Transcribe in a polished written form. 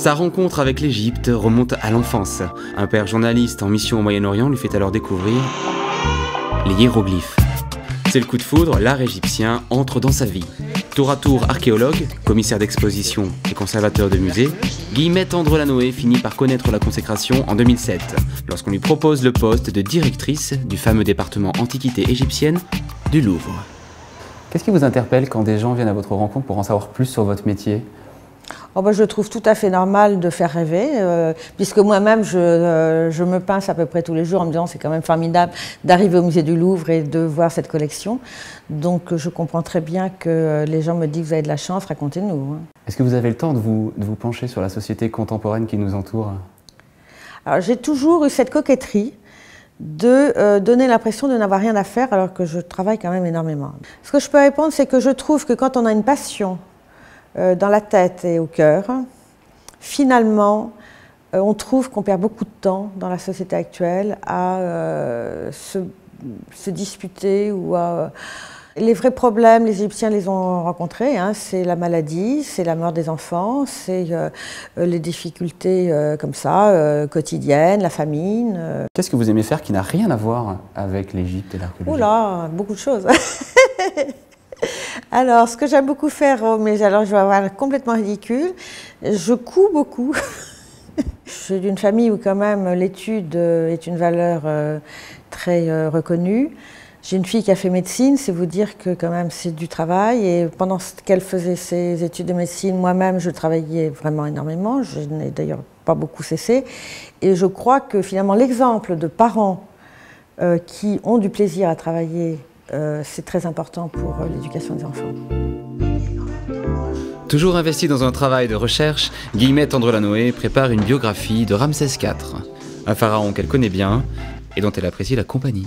Sa rencontre avec l'Égypte remonte à l'enfance. Un père journaliste en mission au Moyen-Orient lui fait alors découvrir les hiéroglyphes. C'est le coup de foudre, l'art égyptien entre dans sa vie. Tour à tour archéologue, commissaire d'exposition et conservateur de musée, Guillemette Andrelanoë finit par connaître la consécration en 2007, lorsqu'on lui propose le poste de directrice du fameux département antiquité égyptienne du Louvre. Qu'est-ce qui vous interpelle quand des gens viennent à votre rencontre pour en savoir plus sur votre métier ? Oh ben, je trouve tout à fait normal de faire rêver, puisque moi-même je me pince à peu près tous les jours en me disant c'est quand même formidable d'arriver au musée du Louvre et de voir cette collection. Donc je comprends très bien que les gens me disent vous avez de la chance, racontez-nous. Est-ce que vous avez le temps de vous pencher sur la société contemporaine qui nous entoure ? Alors j'ai toujours eu cette coquetterie de donner l'impression de n'avoir rien à faire alors que je travaille quand même énormément. Ce que je peux répondre, c'est que je trouve que quand on a une passion dans la tête et au cœur, finalement, on trouve qu'on perd beaucoup de temps dans la société actuelle à se disputer ou à... Les vrais problèmes, les Égyptiens les ont rencontrés, hein, c'est la maladie, c'est la mort des enfants, c'est les difficultés comme ça, quotidiennes, la famine. Qu'est-ce que vous aimez faire qui n'a rien à voir avec l'Égypte et l'archéologie ? Oh là, beaucoup de choses. Alors, ce que j'aime beaucoup faire, mais alors je vais avoir l'air complètement ridicule, je couds beaucoup. Je suis d'une famille où quand même l'étude est une valeur très reconnue. J'ai une fille qui a fait médecine, c'est vous dire que quand même c'est du travail. Et pendant qu'elle faisait ses études de médecine, moi-même je travaillais vraiment énormément. Je n'ai d'ailleurs pas beaucoup cessé. Et je crois que finalement l'exemple de parents qui ont du plaisir à travailler, c'est très important pour l'éducation des enfants. Toujours investie dans un travail de recherche, Guillemette Andrelanoë prépare une biographie de Ramsès IV, un pharaon qu'elle connaît bien et dont elle apprécie la compagnie.